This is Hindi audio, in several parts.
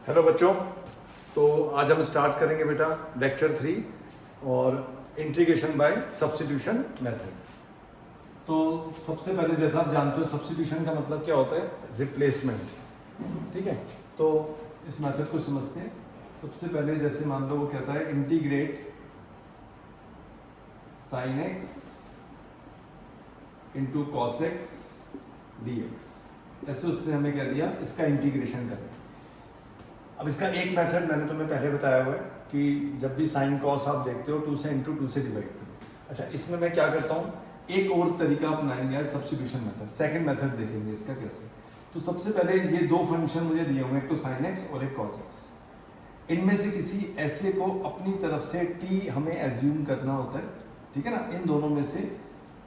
हेलो बच्चों, तो आज हम स्टार्ट करेंगे बेटा लेक्चर 3 और इंटीग्रेशन बाय सब्स्टिट्यूशन मेथड। तो सबसे पहले जैसा आप जानते हो सब्स्टिट्यूशन का मतलब क्या होता है, रिप्लेसमेंट। ठीक है, तो इस मेथड को समझते हैं। सबसे पहले जैसे मान लो वो कहता है integrate sine x into cos x d x, ऐसे उसने हमें क्या दिया, इसका इंटीग्रेशन करना। अब इसका एक मेथड मैंने तुम्हें पहले बताया हुआ है कि जब भी साइन कॉस आप देखते हो 2 से इंटू 2 से डिवाइड करो। अच्छा, इसमें मैं क्या करता हूँ, एक और तरीका अपनाएंगे, सब्स्टिट्यूशन मेथड। सेकंड मेथड देखेंगे इसका कैसे। तो सबसे पहले ये दो फंक्शन मुझे दिए हुए हैं, एक तो साइन एक्स और एक कॉस एक्स। इनमें से किसी ऐसे को अपनी तरफ से टी हमें एज्यूम करना होता है, ठीक है ना। इन दोनों में से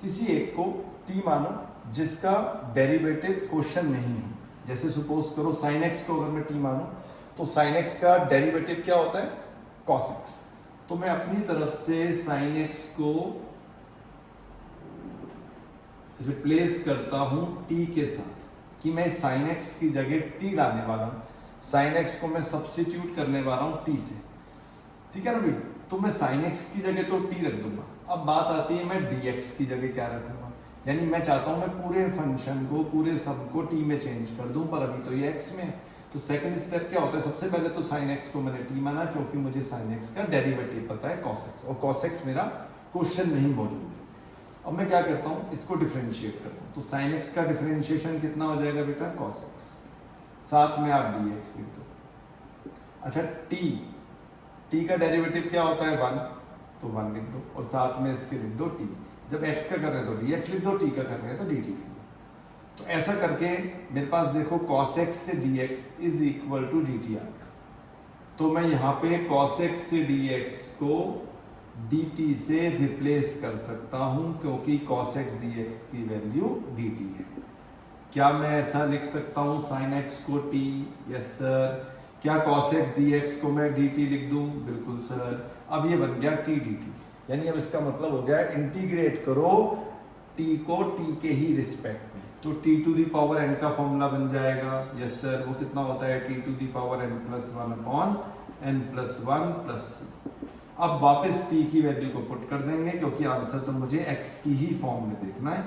किसी एक को टी मानो जिसका डेरिवेटिव क्वेश्चन नहीं हो। जैसे सपोज करो साइन एक्स को अगर मैं टी मानो तो साइन एक्स का डेरिवेटिव क्या होता है, कॉस एक्स। तो मैं अपनी तरफ से साइन एक्स को रिप्लेस करता हूं टी के साथ कि मैं साइन एक्स की जगह टी डालने वाला हूं। साइन एक्स को मैं सब्स्टिट्यूट करने वाला हूं टी से, ठीक है ना भाई। तो मैं साइन एक्स की जगह तो टी रख दूंगा। अब बात आती है मैं डी एक्स की जगह क्या रखूंगा, यानी मैं चाहता हूं मैं पूरे फंक्शन को, पूरे सब को टी में चेंज कर दूं, पर अभी तो ये एक्स में है। तो सेकंड स्टेप क्या होता है, सबसे पहले तो साइन एक्स को मैंने टी माना क्योंकि मुझे साइन एक्स का डेरिवेटिव पता है कॉस एक्स, और कॉस एक्स मेरा क्वेश्चन नहीं मौजूद है। अब मैं क्या करता हूँ, इसको डिफरेंशिएट करता हूँ। तो साइन एक्स का डिफरेंशिएशन कितना हो जाएगा बेटा, कॉस एक्स, साथ में आप डी एक्स लिख दो। अच्छा, टी का डेरिवेटिव क्या होता है 1, तो 1 लिख दो, और साथ में इसके लिख दो टी। जब एक्स का कर रहे हो तो डी एक्स लिख दो, टी का कर रहे हैं तो डी टी लिख दो। तो ऐसा करके मेरे पास देखो cos x से dx is equal to dt आ गया। तो मैं यहाँ पे cos x से dx को dt से रिप्लेस कर सकता हूँ क्योंकि cos x dx की वैल्यू dt है। क्या मैं ऐसा लिख सकता हूँ sin x को t? Yes sir. क्या cos x dx को मैं dt लिख दूँ? बिल्कुल सर। अब ये बन गया t dt, यानी अब इसका मतलब हो गया इंटीग्रेट करो t को t के ही रिस्पेक्ट में। तो t to the power n का फॉर्मूला बन जाएगा, यस सर। वो कितना होता है, t to the power n plus 1 upon n plus 1 plus c। अब वापस t की वैल्यू को पुट कर देंगे क्योंकि आंसर तो मुझे x की ही फॉर्म में देखना है।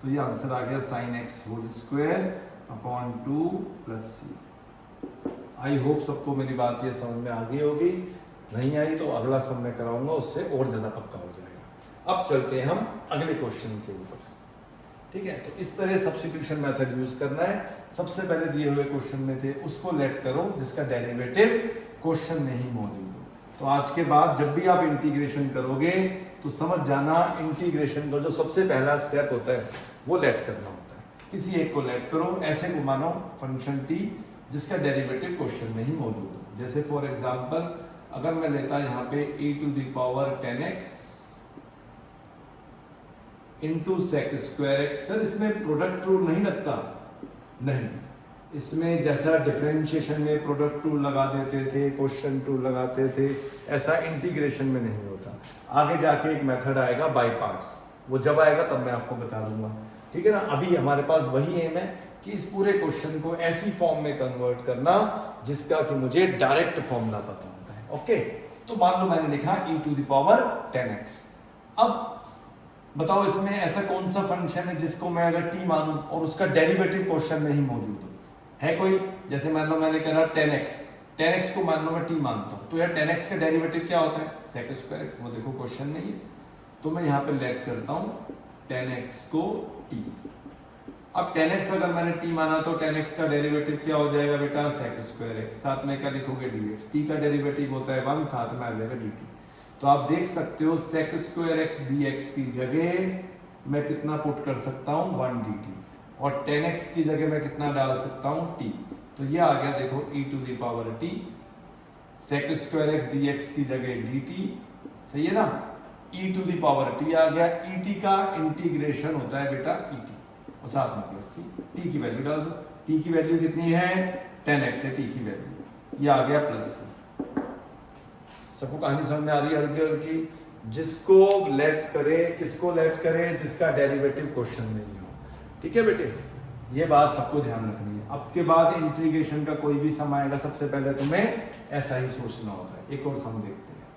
तो ये आंसर आ गया sine x whole square upon 2 plus c। I hope सबको मेरी बात ये समझ में आ गई होगी। नहीं आई तो अगला सब मैं कराऊंगा, उससे और ज़्यादा पक्का हो जाएगा। अब चलते हैं हम अगले क्वेश्चन के ऊपर, ठीक है। तो इस तरह सब्स्टिट्यूशन मेथड यूज करना है। सबसे पहले दिए हुए क्वेश्चन में थे उसको लेट करो जिसका डेरिवेटिव क्वेश्चन में ही मौजूद हो। तो आज के बाद जब भी आप इंटीग्रेशन करोगे तो समझ जाना, इंटीग्रेशन का जो सबसे पहला स्टेप होता है वो लेट करना होता है। किसी एक को लेट करो, ऐसे को मानो फंक्शन टी जिसका डेरिवेटिव क्वेश्चन में ही मौजूद हो। जैसे फॉर एग्जाम्पल अगर मैं लेता यहाँ पे e to the power 10x into sec square x. Sir इसमें प्रोडक्ट रूल नहीं लगता? नहीं, इसमें जैसा डिफरेंशिएशन में प्रोडक्ट रूल लगा देते थे, क्वेश्चन रूल लगाते थे, ऐसा इंटीग्रेशन में नहीं होता। आगे जाके एक मेथड आएगा बाय पार्ट्स, वो जब आएगा तब मैं आपको बता दूंगा, ठीक है ना। अभी हमारे पास वही एम है कि इस पूरे क्वेश्चन को ऐसी फॉर्म में कन्वर्ट करना जिसका कि मुझे डायरेक्ट फॉर्मूला पता होता है। ओके, तो मान लो मैंने लिखा e to the power 10x। अब बताओ इसमें ऐसा कौन सा फंक्शन है जिसको मैं अगर t मानूं और उसका डेरिवेटिव क्वेश्चन में ही मौजूद हो, है कोई? जैसे मान लो मैंने कहा 10x को मान लो मैं t मानता हूं, तो यार 10x का डेरिवेटिव क्या होता है, सेक स्क्वायर एक्स। वो देखो क्वेश्चन नहीं है, तो मैं यहाँ पे लेट करता हूँ 10x को t। अब 10x अगर मैंने t माना तो 10x का डेरिवेटिव क्या हो जाएगा बेटा, सेक स्क्वायर एक्स। साथ में क्या लिखोगे, dx। t का डेरिवेटिव होता है 1, साथ में आ जाएगा dt। तो आप देख सकते हो सेक स्क्वायर एक्स dx की जगह मैं कितना पुट कर सकता हूँ 1 dt, और 10x की जगह मैं कितना डाल सकता हूँ t। तो ये आ गया देखो e to the power t, sec square x dx की जगह dt, सही है ना। e to the power t आ गया। et का इंटीग्रेशन होता है बेटा et, और साथ में प्लस c। t की वैल्यू डाल दो, t की वैल्यू कितनी है 10x है t की वैल्यू, ये आ गया प्लस c। सबको कहानी समझ में आ रही है हल्की हल्की। जिसको लेट करे, किसको लेट करे, जिसका डेरिवेटिव क्वेश्चन नहीं हो, ठीक है बेटे। ये बात सबको ध्यान रखनी है। अब के बाद इंटीग्रेशन का कोई भी सम आएगा सबसे पहले तुम्हें ऐसा ही सोचना होता है। एक और सम देखते हैं,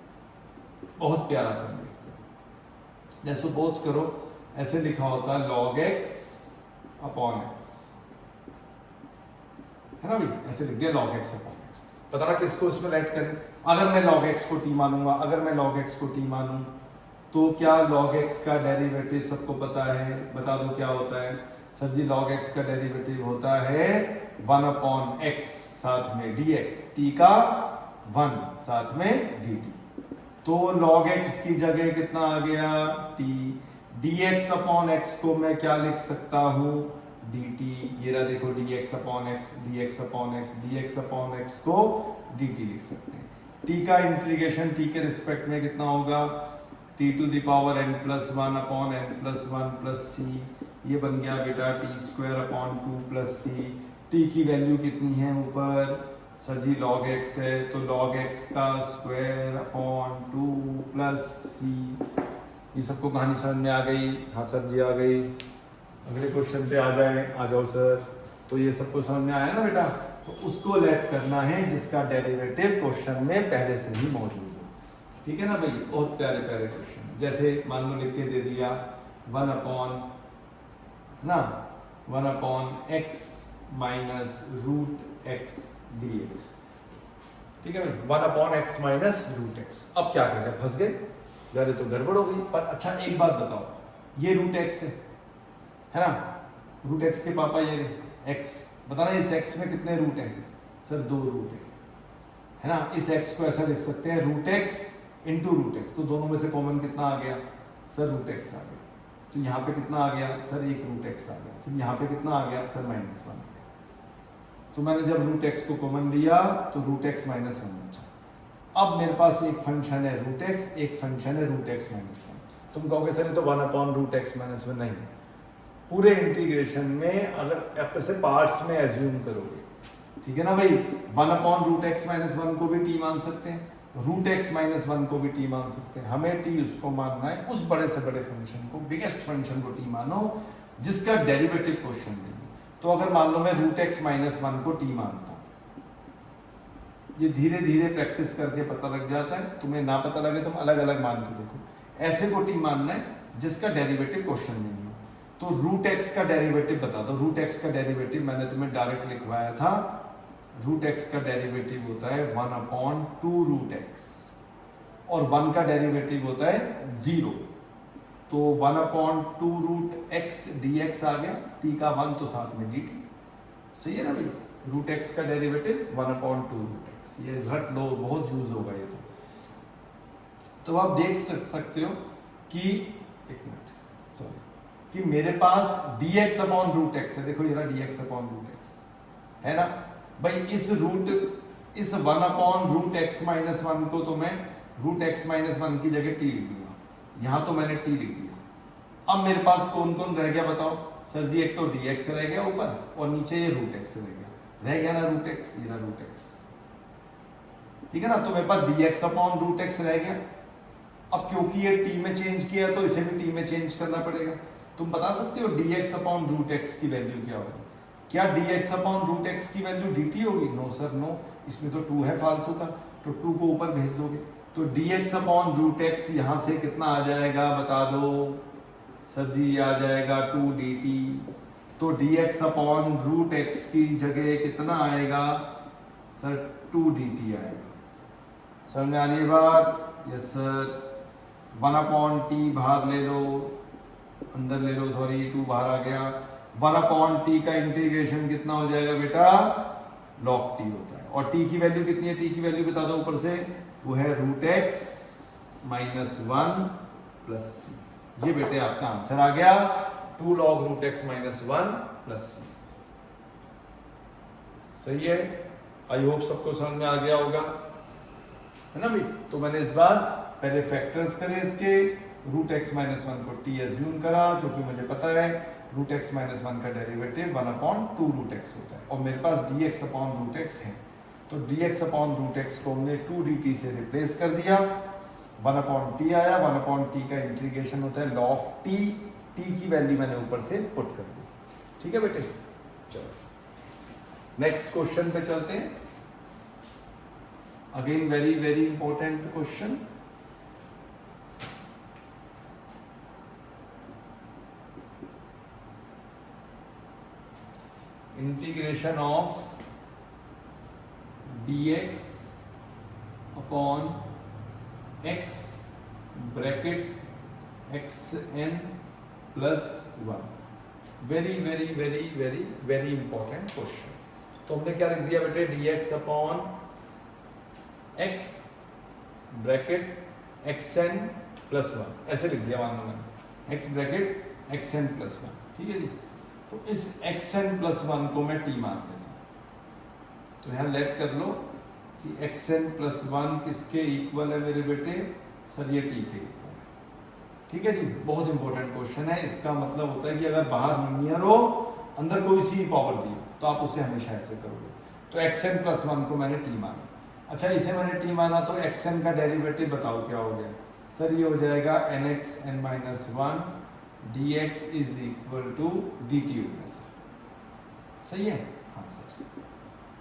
बहुत प्यारा सम देखते हैं। जैसे सपोज करो ऐसे लिखा होता है log x अपॉन x, है ना भाई, ऐसे लिख दिया log x अपॉन x। पता ना किसको इसमें ऐड करें। अगर मैं log x को t मानूंगा, अगर मैं log x को t मानूं तो क्या log x का डेरिवेटिव सबको पता है, बता दो क्या होता है। सर जी log x का डेरिवेटिव होता है 1 अपॉन x साथ में dx, t का 1 साथ में dt। तो log x की जगह कितना आ गया t, dx अपॉन x को मैं क्या लिख सकता हूँ dt। ये रहा देखो dx upon x, dx upon x, dx upon x को dt लिख सकते हैं। t का इंटीग्रेशन t के रिस्पेक्ट में कितना होगा t to the power n plus 1 upon n plus 1 plus c, ये बन गया बेटा t square upon 2 plus c। t की वैल्यू कितनी है ऊपर, सर जी log x है, तो log x का स्क्वायर अपॉन 2 प्लस c। ये सबको कहानी समझ में आ गई? हाँ सर जी आ गई। अगले क्वेश्चन पे आ जाए, आ जाओ सर। तो ये सबको समझ में आया ना बेटा, तो उसको लेट करना है जिसका डेरिवेटिव क्वेश्चन में पहले से ही मौजूद हो। ठीक है ना भाई, बहुत प्यारे प्यारे क्वेश्चन। जैसे मान लो लिख के दे दिया 1 अपॉन ना 1 upon x minus root x dx। ठीक है भाई, 1 upon x minus root x। अब क्या कर रहे हैं, फंस गए यार, तो गड़बड़ हो गई। पर अच्छा एक बात बताओ, ये रूट x है ना, रूट x के पापा ये x, बताना इस x में कितने रूट हैं। सर 2 रूट है ना। इस x को ऐसा लिख सकते हैं root x into root x, तो दोनों में से कॉमन कितना आ गया सर रूट एक्स आ गया। तो यहाँ पे कितना आ गया सर एक रूट एक्स आ गया, फिर यहाँ पे कितना आ गया सर माइनस 1 आ गया। तो मैंने जब रूट एक्स को कॉमन लिया तो रूट एक्स माइनस 1 बचा। अब मेरे पास एक फंक्शन है रूट एक्स, एक फंक्शन है रूट एक्स माइनस 1। तुम कहोगे सर ये तो 1 अपॉन रूट एक्स माइनस 1 नहीं। पूरे इंटीग्रेशन में अगर आप ऐसे पार्ट्स में एज्यूम करोगे, ठीक है ना भाई, 1 अपॉन रूट एक्स माइनस 1 को भी टी मान सकते हैं, रूट एक्स माइनस 1 को भी टी मान सकते हैं। हमें टी उसको मानना है, उस बड़े से बड़े फंक्शन को, बिगेस्ट फंक्शन को टी मानो जिसका डेरिवेटिव क्वेश्चन नहीं। तो अगर मान लो मैं रूट एक्स माइनस 1 को टी मानता हूं, ये धीरे धीरे प्रैक्टिस करके पता लग जाता है। तुम्हें ना पता लगे तुम अलग अलग मान के देखो। ऐसे को टी मानना है जिसका डेरिवेटिव क्वेश्चन नहीं हो। तो रूट एक्स का डेरिवेटिव बता दो। रूट एक्स का डेरिवेटिव मैंने तुम्हें डायरेक्ट लिखवाया था, रूट एक्स का डेरिवेटिव होता है 1 अपॉन 2 रूट एक्स, और 1 का डेरिवेटिव होता है 0। तो 1 upon 2 root x d x आ गया, टी का 1 तो साथ में डी टी। सही है ना भाई, रूट एक्स का डेरिवेटिव 1 अपॉन 2 रूट एक्स, ये रट लो, बहुत यूज होगा ये। तो आप देख सकते हो कि एक मिनट सॉरी, कि मेरे पास dx अपॉन रूट एक्स है। देखो ये रहा dx अपॉन रूट एक्स है ना भाई। इस 1 अपॉन रूट एक्स माइनस 1 को तो मैं रूट एक्स माइनस 1 की जगह टी लिख दूंगा, यहां तो मैंने टी लिख दिया। अब मेरे पास कौन कौन रह गया बताओ। सर जी एक तो dx रह गया ऊपर, और नीचे ये रूट एक्स रह गया ना रूट एक्स, ये ना रूट एक्स, ठीक है ना। तो मेरे पास dx अपॉन रूट एक्स रह गया। अब क्योंकि ये टी में चेंज किया तो इसे भी टी में चेंज करना पड़ेगा। तुम बता सकते हो dx अपॉन रूट एक्स की वैल्यू क्या होगी? क्या dx अपॉन रूट एक्स की वैल्यू dt होगी? नो सर नो, इसमें तो 2 है फालतू का, तो 2 को ऊपर भेज दोगे। तो dx अपॉन रूट एक्स यहाँ से कितना आ जाएगा बता दो। सर जी आ जाएगा 2 dt। तो dx अपॉन रूट एक्स की जगह कितना आएगा सर 2 dt आएगा। समझ में आ रही है बात? Yes sir. 1 अपॉन टी बाहर ले लो, अंदर ले लो, सॉरी 2 बाहर आ गया। 1 अपॉन टी का इंटीग्रेशन कितना हो जाएगा बेटा? log t होता है। और t की वैल्यू कितनी है? t की वैल्यू बता दो ऊपर से, वो है root x minus 1 plus C. ये बेटे आपका आंसर आ गया, 2 log root x minus 1 plus C. सही है, आई होप सबको समझ में आ गया होगा, है ना भाई। तो मैंने इस बार पहले फैक्टर्स करे इसके, रूट एक्स माइनस 1 को टी एज्यूम करा, क्योंकि मुझे पता है रूट एक्स माइनस 1 का डेरिवेटिव 1 अपॉन 2 रूट एक्स होता है, और मेरे पास d x upon root x है। तो d x upon root x को हमने 2 डी टी से रिप्लेस कर दिया, 1 अपॉन टी आया। 1 अपॉन टी का इंटीग्रेशन होता है log टी, टी की वैल्यू मैंने ऊपर से पुट कर दी। ठीक है बेटे, चलो नेक्स्ट क्वेश्चन पे चलते हैं। Again very very important question. Integration of dx upon x bracket xn plus 1। Very very very very very important question. तो हमने क्या लिख दिया बेटे, dx upon x bracket xn plus 1 ऐसे लिख दिया मान लो मैंने, x ब्रैकेट xn प्लस 1। ठीक है जी। तो इस xn प्लस 1 को मैं t मान लेता हूं। तो यहां लेट कर लो कि xn प्लस 1 किसके इक्वल है मेरे बेटे, सर ये t के इक्वल है। ठीक है जी, बहुत इंपॉर्टेंट क्वेश्चन है। इसका मतलब होता है कि अगर बाहर लीनियर हो, अंदर कोई सी पावर दी हो, तो आप उसे हमेशा ऐसे करोगे। तो xn प्लस 1 को मैंने t माना। अच्छा, इसे मैंने t माना तो xn का डेरिवेटिव बताओ क्या हो गया। सर ये हो जाएगा nx n minus 1 dx is equal to dt हो गया सर। सही है? हाँ सर।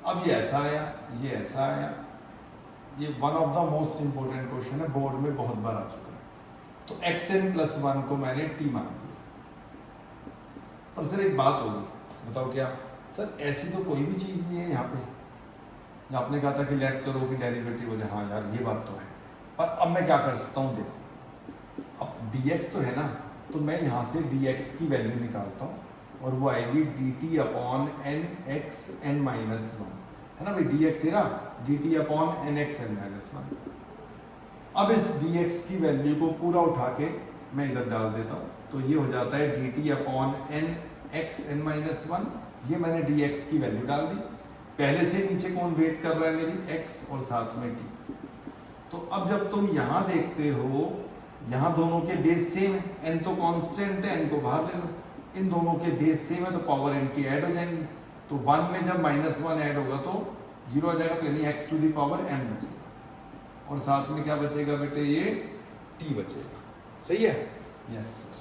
अब ये ऐसा आया, ये ऐसा आया। ये one of the most important question है, बोर्ड में बहुत बार आ चुका है। तो xn प्लस 1 को मैंने t मान दिया। पर सर एक बात होगी, बताओ क्या। सर ऐसी तो कोई भी चीज़ नहीं है यहाँ पे। आपने कहा था कि लेट करो कि डेरिवेटिव हो जाए। हाँ यार ये बात तो है, पर अब मैं क्या कर सकता हूँ, देखो अब dx तो है ना, तो मैं यहाँ से dx की वैल्यू निकालता हूँ और वो आएगी dt upon n x n minus 1, है ना भाई। dx है ना, dt upon n x n minus 1। अब इस dx की वैल्यू को पूरा उठा के मैं इधर डाल देता हूँ, तो ये हो जाता है dt upon n x n minus 1। ये मैंने dx की वैल्यू डाल दी। पहले से नीचे कौन वेट कर रहा है, मेरी x और साथ में t। तो अब जब तुम यहाँ देखते हो, यहाँ दोनों के बेस सेम है, n तो कांस्टेंट है, n को बाहर ले लो। इन दोनों के बेस सेम है तो पावर n की ऐड हो जाएंगी। तो 1 में जब -1 ऐड होगा तो 0 आ जाएगा, तो यानी x to the power n बचेगा। और साथ में क्या बचेगा बेटे, ये t बचेगा। सही है? Yes sir.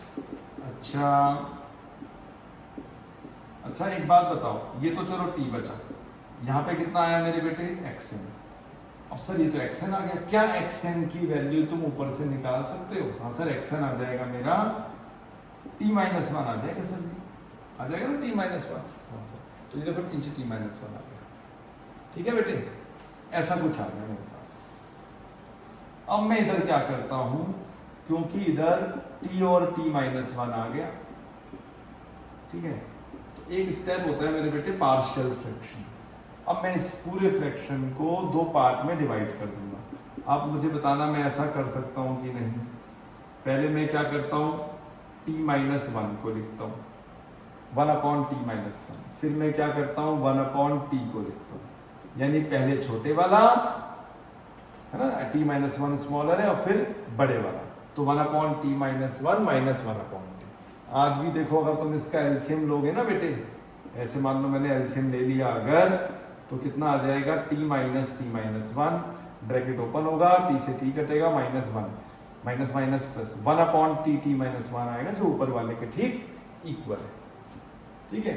अच्छा एक बात बताओ, ये तो चलो t बचा, यहाँ पे कितना आया मेरे बेटे, xn। अब सर ये तो xn आ गया, क्या xn की वैल्यू तुम ऊपर से निकाल सकते हो? हाँ सर, xn आ जाएगा मेरा t माइनस 1 आ जाएगा सर जी, आ जाएगा ना t माइनस 1। हाँ सर, तो ये देखो नीचे t माइनस 1 आ गया। ठीक है बेटे, ऐसा कुछ आ गया मेरे पास। अब मैं इधर क्या करता हूँ, क्योंकि इधर t और t माइनस 1 आ गया। ठीक है, तो एक स्टेप होता है मेरे बेटे पार्शियल फ्रैक्शन। अब मैं इस पूरे फ्रैक्शन को 2 पार्ट में डिवाइड कर दूंगा। आप मुझे बताना मैं ऐसा कर सकता हूँ कि नहीं। पहले मैं क्या करता हूँ, t माइनस 1 को लिखता हूँ 1 अपॉन t माइनस 1। फिर मैं क्या करता हूँ, 1 अपॉन t को लिखता हूँ, यानी पहले छोटे वाला है ना, t माइनस 1 स्मॉलर है, और फिर बड़े वाला। तो 1 upon t minus 1 minus 1 upon t। आज भी देखो, अगर तुम इसका एलसीएम लोगे ना बेटे, ऐसे मान लो मैंने एलसीएम ले लिया अगर, तो कितना आ जाएगा, t माइनस 1 ब्रैकेट ओपन होगा, t से t कटेगा, minus 1 minus minus plus 1 upon t minus 1 आएगा, जो ऊपर वाले के ठीक इक्वल है। ठीक है,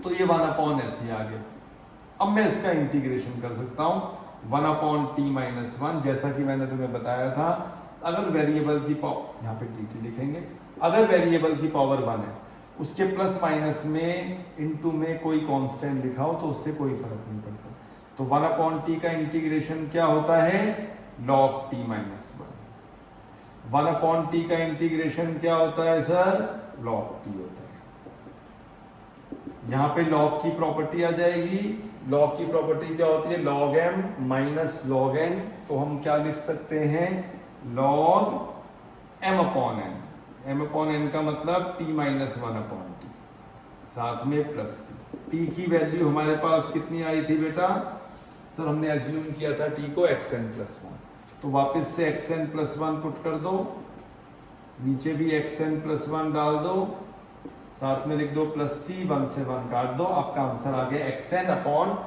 तो ये 1 अपॉन ऐसे आ गया। अब मैं इसका इंटीग्रेशन कर सकता हूँ 1 अपॉन t माइनस 1, जैसा कि मैंने तुम्हें बताया था। अगर वेरिएबल की पावर, यहाँ पे dt लिखेंगे, अगर वेरिएबल की पावर 1 है, उसके प्लस माइनस में इनटू में कोई कांस्टेंट लिखा हो तो उससे कोई फर्क नहीं पड़ता। तो 1 अपॉन t का इंटीग्रेशन क्या होता है, log t minus 1। 1 upon t का इंटीग्रेशन क्या होता है सर, log t होता है। यहाँ पे log की प्रॉपर्टी आ जाएगी। log की प्रॉपर्टी क्या होती है, log m minus log n को हम क्या लिख सकते हैं, log m upon n। m upon n का मतलब t माइनस 1 अपॉन t, साथ में प्लस t की वैल्यू हमारे पास कितनी आई थी बेटा, सर हमने एज्यूम किया था t को xn प्लस 1, तो वापस से xn प्लस 1 पुट कर दो, नीचे भी xn प्लस 1 डाल दो, साथ में लिख दो प्लस c, 1 से 1 काट दो, आपका आंसर आ गया xn upon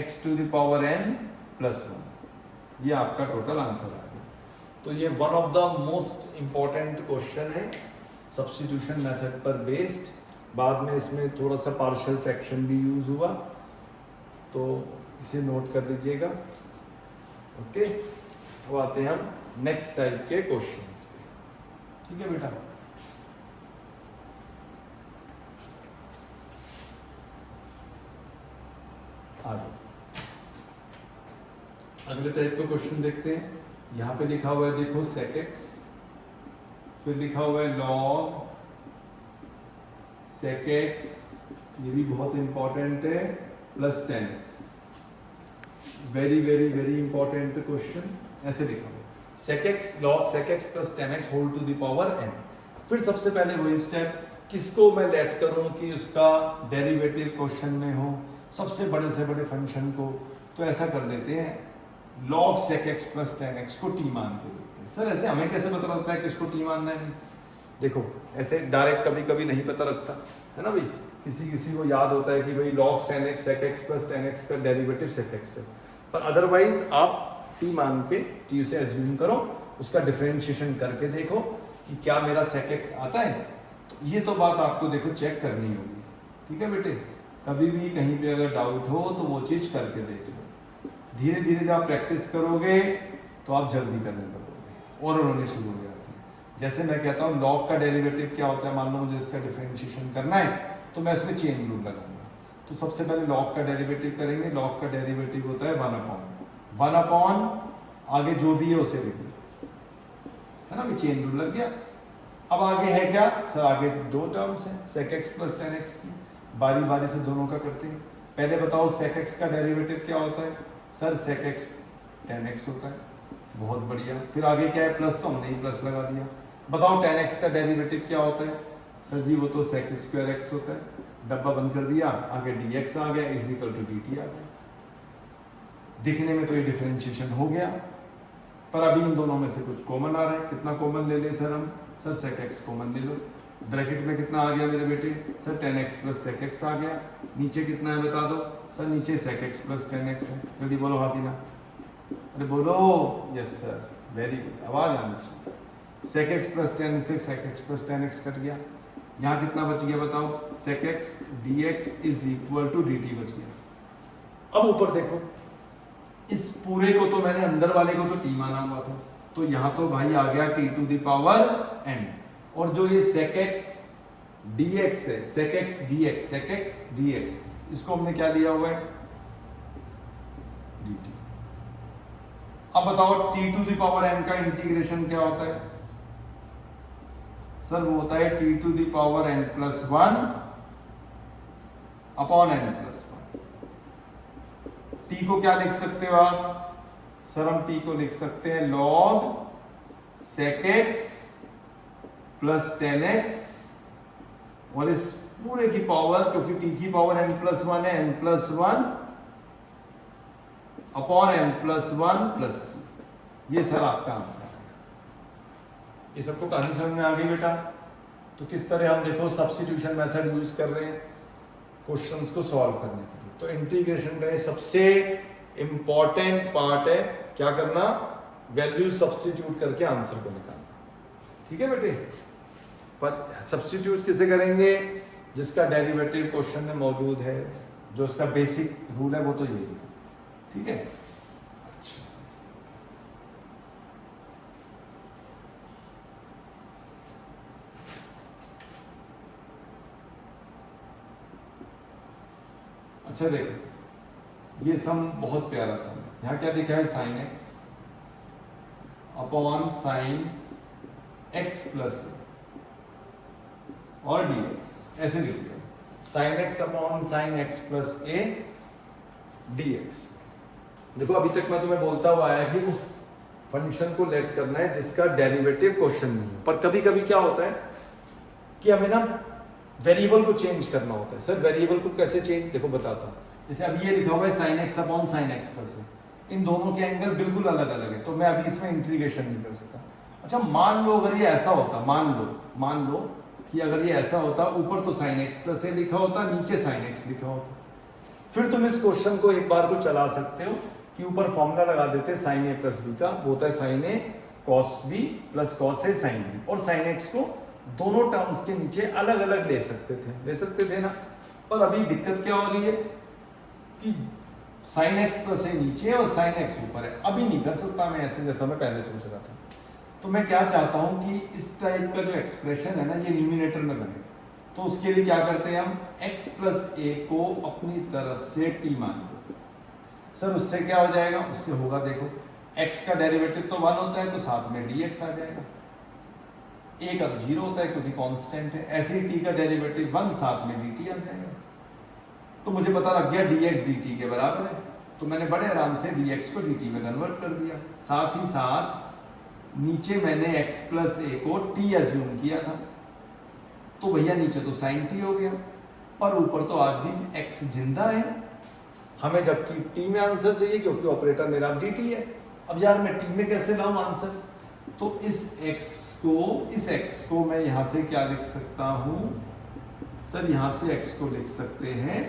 x to the power n plus 1। ये आपका टोटल आंसर आ गया। तो ये one of the most important question है, सब्स्टिट्यूशन मेथड पर बेस्ड। बाद में इसमें थोड़ा सा पार्शियल फ्रैक्शन भी यूज हुआ। तो इसे नोट कर लीजिएगा। ओके, अब आते हैं हम नेक्स्ट टाइप के क्वेश्चंस पे। ठीक है बेटा, आगे अगले टाइप का क्वेश्चन देखते हैं। यहाँ पे लिखा हुआ है देखो sec x, फिर लिखा हुआ है log sec x, ये भी बहुत इंपॉर्टेंट है, plus 10x। Very very very important question, ऐसे लिखा हुआ sec x log sec x plus 10x whole to the power n। फिर सबसे पहले वही स्टेप, किसको मैं लेट करूं कि उसका डेरिवेटिव क्वेश्चन में हो, सबसे बड़े से बड़े फंक्शन को। तो ऐसा कर देते हैं log sec x plus 10x को t मान के देखते हैं। सर ऐसे हमें कैसे पता लगता है कि इसको t मानना है? नहीं, देखो ऐसे डायरेक्ट कभी कभी नहीं पता लगता है ना भाई, किसी को याद होता है कि भाई log sec x plus 10x का डेरिवेटिव sec x है, पर अदरवाइज आप t मान के t उसे एज्यूम करो, उसका डिफरेंशिएशन करके देखो कि क्या मेरा sec x आता है। तो ये तो बात आपको देखो चेक करनी होगी। ठीक है बेटे, कभी भी कहीं पे अगर डाउट हो तो वो चीज करके देख लो। धीरे धीरे जब आप प्रैक्टिस करोगे तो आप जल्दी करने लगोगे और होने शुरू हो जाती है। जैसे मैं कहता हूँ log का डेरिवेटिव क्या होता है, मान लो मुझे इसका डिफरेंशिएशन करना है तो मैं इसमें चेन रूल लगाऊंगा। तो सबसे पहले log का डेरिवेटिव करेंगे, log का डेरिवेटिव होता है 1/1 आगे जो भी है उसे लिख दो, है ना भाई, चेन रूल लग गया। अब आगे है क्या सर, आगे दो टर्म्स हैं sec x प्लस 10x की, बारी बारी से दोनों का करते हैं। पहले बताओ sec x का डेरिवेटिव क्या होता है? सर sec x 10x होता है, बहुत बढ़िया। फिर आगे क्या है, प्लस, तो हमने ही प्लस लगा दिया। बताओ 10x का डेरिवेटिव क्या होता है? सर जी वो तो sec स्क्वायर x होता है, डब्बा बंद कर दिया, आगे dx आ गया इज इक्वल टू dt आ गया। दिखने में तो ये डिफरेंशिएशन हो गया, पर अभी इन दोनों में से कुछ कॉमन आ रहा है। कितना कॉमन ले ले सर हम? सर sec x कॉमन ले लो। ब्रैकेट में कितना आ गया मेरे बेटे? Sir 10x plus sec x आ गया। नीचे कितना है बता दो? सर नीचे sec x प्लस 10x है। जल्दी बोलो हाथीना, अरे बोलो। यस सर, वेरी गुड, आवाज आनी चाहिए। sec x प्लस 10 से sec x plus 10x cut गया। यहाँ कितना बच गया बताओ? sec x dx is equal to dt बच गया। अब ऊपर देखो, इस पूरे को तो मैंने अंदर वाले को तो t माना हुआ था, तो यहाँ तो भाई आ गया t to the power n। और जो ये sec x dx है, sec x dx, इसको हमने क्या लिया हुआ है? dt। अब बताओ t to the power n का इंटीग्रेशन क्या होता है? सर वो होता है t to the power n plus 1 upon n plus 1। t को क्या लिख सकते हो आप? सर हम t को लिख सकते हैं log sec x plus 10x, और इस पूरे की पावर, क्योंकि t की पावर n प्लस 1 है, n plus 1 upon n plus 1 plus c। ये सर आपका आंसर है। ये सबको कहानी समझ में आ गई बेटा? तो किस तरह हम देखो सब्स्टिट्यूशन मेथड यूज कर रहे हैं क्वेश्चंस को सॉल्व करने के लिए। तो इंटीग्रेशन का ये सबसे इंपॉर्टेंट पार्ट है, क्या करना? वैल्यू सब्स्टिट्यूट करके आंसर को निकालना। ठीक है बेटे, पर सब्स्टिट्यूट किसे करेंगे? जिसका डेरिवेटिव क्वेश्चन में मौजूद है, जो उसका बेसिक रूल है वो तो यही है। ठीक है, अच्छा अच्छा देखो, ये सम बहुत प्यारा सम है। यहाँ क्या लिखा है? Sine x upon sine x plus और dx, ऐसे लिख दिया। Sine x upon sine x plus a dx। देखो अभी तक मैं तुम्हें बोलता हुआ आया कि उस फंक्शन को लेट करना है जिसका डेरिवेटिव क्वेश्चन नहीं है। पर कभी कभी क्या होता है कि हमें ना वेरिएबल को चेंज करना होता है। सर वेरिएबल को कैसे चेंज? देखो बताता हूँ। जैसे अभी ये लिखा हुआ है sine x upon sine x plus है, इन दोनों के एंगल बिल्कुल अलग अलग है, तो मैं अभी इसमें इंटीग्रेशन नहीं कर सकता। अच्छा मान लो अगर ये ऐसा होता, मान लो कि अगर ये ऐसा होता, ऊपर तो साइन एक्स प्लस ए लिखा होता, नीचे साइन एक्स लिखा होता, फिर तुम इस क्वेश्चन को एक बार को चला सकते हो कि ऊपर फॉर्मूला लगा देते साइन ए प्लस बी का, वो होता है sign A cos B plus cos A sine B, और साइन एक्स को दोनों टर्म्स के नीचे अलग अलग ले सकते थे ना। पर अभी दिक्कत क्या हो रही है कि साइन एक्स प्लस ए नीचे और साइन एक्स ऊपर है, अभी नहीं कर सकता मैं ऐसे जैसा मैं पहले सोच रहा था। तो मैं क्या चाहता हूं कि इस टाइप का जो एक्सप्रेशन है ना ये न्यूमिनेटर में बने, तो उसके लिए क्या करते हैं हम x प्लस ए को अपनी तरफ से t मान लो। सर उससे क्या हो जाएगा, उससे होगा देखो x का डेरिवेटिव तो 1 होता है तो साथ में dx आ जाएगा, a का तो 0 होता है क्योंकि कांस्टेंट है, ऐसे ही t का डेरिवेटिव 1 साथ में dt आ जाएगा। तो मुझे पता लग गया dx dt के बराबर है, तो मैंने बड़े आराम से dx को dt में कन्वर्ट कर दिया। साथ ही साथ नीचे मैंने x प्लस ए को t एज्यूम किया था, तो भैया नीचे तो साइन t हो गया, पर ऊपर तो आज भी x जिंदा है हमें, जबकि t में आंसर चाहिए क्योंकि ऑपरेटर मेरा dt है। अब यार मैं t में कैसे लाऊं आंसर, तो इस x को मैं यहां से क्या लिख सकता हूं सर, यहां से x को लिख सकते हैं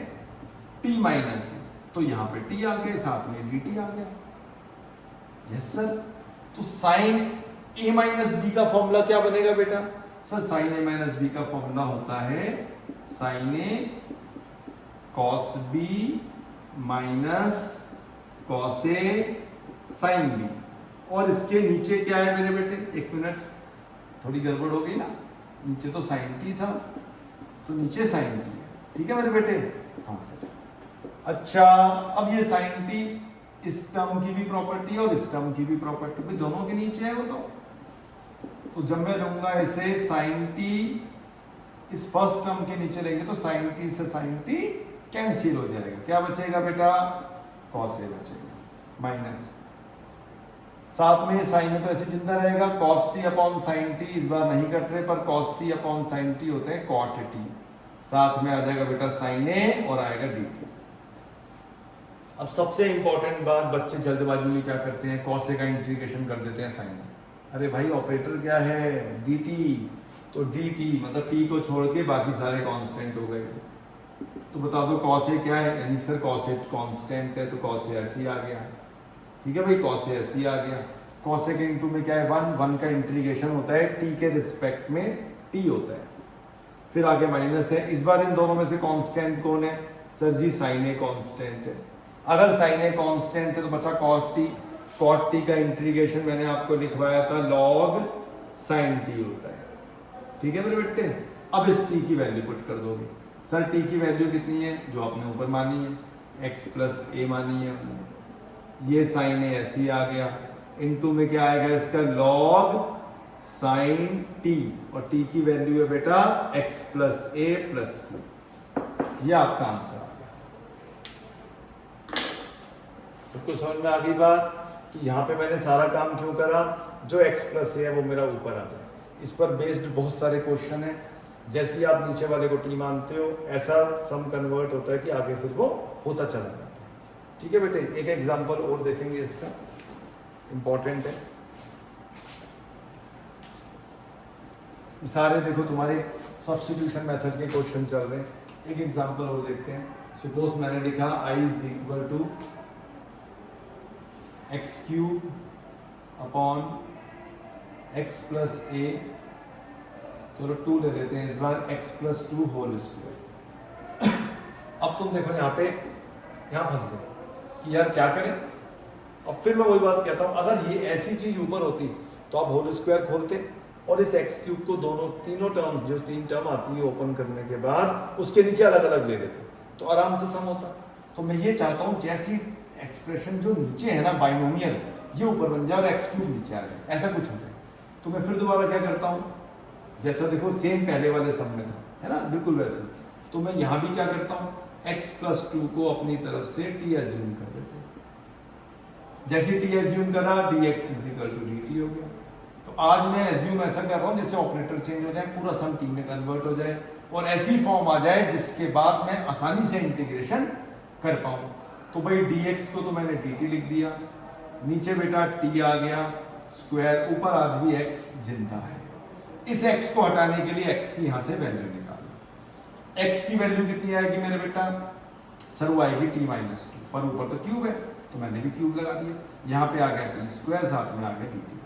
t माइनस, तो यहां पे t आ गया, साथ में dt आ गया। यस सर, तो साइन a माइनस बी का फॉर्मूला क्या बनेगा बेटा, sir sine a minus b का फॉर्मूला होता है sine a cos b minus cos a sine b, और इसके नीचे क्या है मेरे बेटे, एक मिनट थोड़ी गड़बड़ हो गई ना, नीचे तो साइन t था तो नीचे साइन t है, ठीक है मेरे बेटे। हाँ सर, अच्छा अब ये साइन t इस टर्म की भी प्रॉपर्टी और इस टर्म की भी प्रॉपर्टी, भी दोनों के नीचे है वो तो जब मैं लूंगा इसे साइन t इस फर्स्ट टर्म के नीचे लेंगे तो साइन t से साइन t कैंसिल हो जाएगा, क्या बचेगा बेटा, कॉस a बचेगा माइनस, साथ में साइन है तो ऐसे जिंदा रहेगा, cos t upon sine t इस बार नहीं कट रहे, पर cos c upon sine t होते हैं कॉट t, साथ में आ जाएगा बेटा साइन a और आएगा dt। अब सबसे इंपॉर्टेंट बात, बच्चे जल्दबाजी में क्या करते हैं, कॉस का इंटीग्रेशन कर देते हैं साइन। अरे भाई ऑपरेटर क्या है, dt, तो dt मतलब t को छोड़ के बाकी सारे कांस्टेंट हो गए, तो बता दो कॉस क्या है, यानी सर कॉस कांस्टेंट है तो कॉस ऐसे ही आ गया, ठीक है भाई, कॉस ऐसे ही आ गया। कॉस के इंटू में क्या है 1 का इंटीग्रेशन होता है t के रिस्पेक्ट में t होता है, फिर आगे माइनस है, इस बार इन दोनों में से कांस्टेंट कौन है, sir ji sine a constant है। अगर साइन ए कांस्टेंट है तो बचा कॉट टी का इंटीग्रेशन मैंने आपको लिखवाया था लॉग साइन टी होता है, ठीक है मेरे बेटे। अब इस टी की वैल्यू पुट कर दोगे, सर टी की वैल्यू कितनी है, जो आपने ऊपर मानी है x प्लस ए मानी है आपने, ये साइन ए ऐसे ही आ गया, इनटू में क्या आएगा इसका लॉग साइन टी, और टी की वैल्यू है बेटा x प्लस ए प्लस सी, ये आपका आंसर आ गया। सबको समझ में आ गई बात कि यहाँ पे मैंने सारा काम क्यों करा, जो x प्लस ए है वो मेरा ऊपर आ जाए। इस पर बेस्ड बहुत सारे क्वेश्चन है, जैसे ही आप नीचे वाले को टी मानते हो ऐसा सम कन्वर्ट होता है कि आगे फिर वो होता चला जाता है, ठीक है बेटे। एक एग्जांपल और देखेंगे इसका, इंपॉर्टेंट है। सारे देखो तुम्हारे सब्स्टिट्यूशन मेथड के क्वेश्चन चल रहे हैं, एक एग्जांपल और देखते हैं। सपोज मैंने लिखा i is equal to x cube upon x plus a, चलो 2 ले लेते हैं इस बार, x प्लस 2 होल स्क्वायर। अब तुम देखो यहाँ पे, यहाँ फंस गए कि यार क्या करें। अब फिर मैं वही बात कहता हूँ, अगर ये ऐसी चीज ऊपर होती तो आप होल स्क्वायर खोलते और इस एक्स क्यूब को तीनों टर्म्स, जो 3 टर्म आती है ओपन करने के बाद उसके नीचे अलग अलग ले लेते, तो आराम से सम होता। तो मैं ये चाहता हूँ जैसी एक्सप्रेशन जो नीचे है ना बाइनोमियल, ये ऊपर बन जाए और एक्स क्यूब नीचे आ जाए, ऐसा कुछ होता है। तो मैं फिर दोबारा क्या करता हूँ, जैसा देखो सेम पहले वाले सम में था, है ना, बिल्कुल वैसे। तो मैं यहाँ भी क्या करता हूँ, x प्लस 2 को अपनी तरफ से t एज्यूम कर देते हैं, जैसे t एज्यूम करा dx is equal to dt हो गया। तो आज मैं एज्यूम ऐसा कर रहा हूँ जिससे ऑपरेटर चेंज हो जाए, पूरा सम t में कन्वर्ट हो जाए और ऐसी फॉर्म आ जाए जिसके बाद मैं आसानी से इंटीग्रेशन कर पाऊँ। तो भाई dx को तो मैंने dt लिख दिया, नीचे बेटा t आ गया स्क्वायर, ऊपर आज भी x जिंदा है। इस x को हटाने के लिए x की यहाँ से वैल्यू निकालो। x की वैल्यू कितनी आएगी मेरे बेटा, सर वो आएगी t माइनस 2, पर ऊपर तो क्यूब है तो मैंने भी क्यूब लगा दिया, यहाँ पे आ गया t स्क्वायर, साथ में आ गया dt।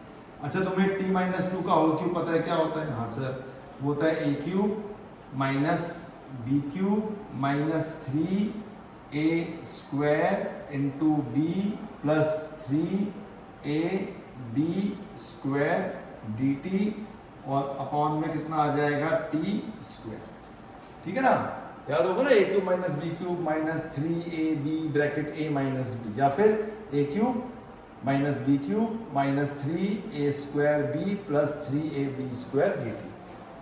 अच्छा तुम्हें t माइनस 2 का होल क्यूब पता है क्या होता है, हाँ सर वो होता है a cube minus b cube minus 3 a square into b plus 3ab square dt और अपॉन में कितना आ जाएगा t स्क्वायर। ठीक है ना, याद होगा ना, a cube minus b cube minus 3ab bracket a minus b, या फिर a cube minus b cube minus 3a square b plus 3ab square dt।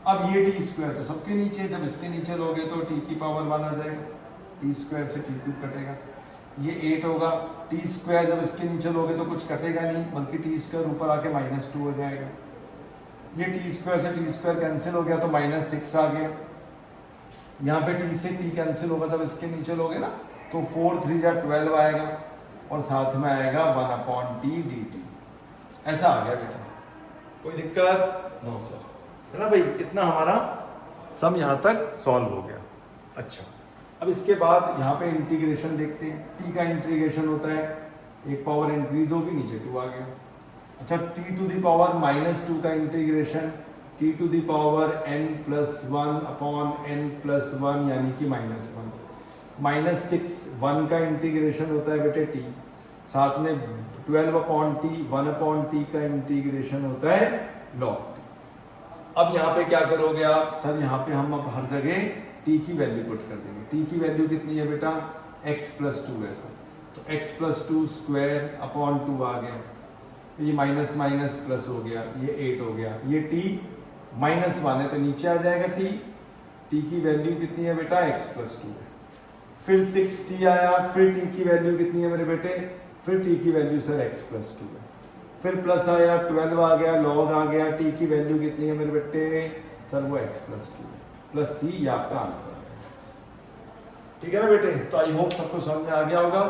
अब ये टी स्क्वायर तो सबके नीचे, जब इसके नीचे लोगे तो टी की पावर 1 आ जाएगा, टी स्क्वायर से टी क्यूब कटेगा, ये 8 होगा। टी स्क्वायर जब इसके नीचे लोगे तो कुछ कटेगा नहीं, बल्कि टी स्क्वायर ऊपर आके -2 हो जाएगा। ये टी स्क्वायर से टी स्क्वायर कैंसिल हो गया तो -6 आ गया। यहाँ पे टी से टी कैंसिल होगा, जब इसके नीचे लोगे ना तो 4 3 जा 12 आएगा और साथ में आएगा 1/t dt। ऐसा आ गया बेटा, कोई दिक्कत? नो सर, है ना भाई। इतना हमारा सम यहाँ तक सॉल्व हो गया। अच्छा, अब इसके बाद यहाँ पे इंटीग्रेशन देखते हैं। टी का इंटीग्रेशन होता है, एक पावर इंक्रीज होगी, नीचे 2 आ गया। अच्छा, टी टू दी पावर -2 का integration, t to the power n+1 upon n+1 यानी कि -1। -6 1 का इंटीग्रेशन होता है बेटे टी, साथ में 12/t 1/t का इंटीग्रेशन होता है log t। अब यहाँ पे क्या करोगे आप? सर यहाँ पे हम अब हर जगह t की वैल्यू पुट कर देंगे। t की वैल्यू कितनी है बेटा? x+2 है सर, तो x+2 स्क्वायर अपॉन 2 आ गया, ये माइनस माइनस प्लस हो गया, ये 8 हो गया। ये t -1 है तो नीचे आ जाएगा t। t की वैल्यू कितनी है बेटा? x+2 है। फिर 6t आया, फिर t की वैल्यू कितनी है मेरे बेटे? फिर t की वैल्यू सर x+2 है। फिर प्लस आया, 12 आ गया, लॉग आ गया, t की वैल्यू कितनी है मेरे बेटे? सर वो x+2 है, प्लस c, ये आपका आंसर है। ठीक है ना बेटे? तो आई होप सबको समझ में आ गया होगा।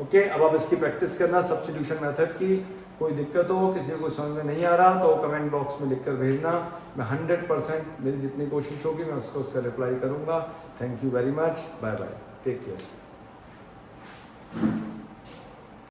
ओके, अब आप इसकी प्रैक्टिस करना सब्स्टिट्यूशन मेथड की। कोई दिक्कत हो, किसी को समझ में नहीं आ रहा तो कमेंट बॉक्स में लिखकर भेजना। मैं 100% मेरी जितनी कोशिश होगी मैं उसका रिप्लाई करूंगा। Thank you very much, bye bye, take care.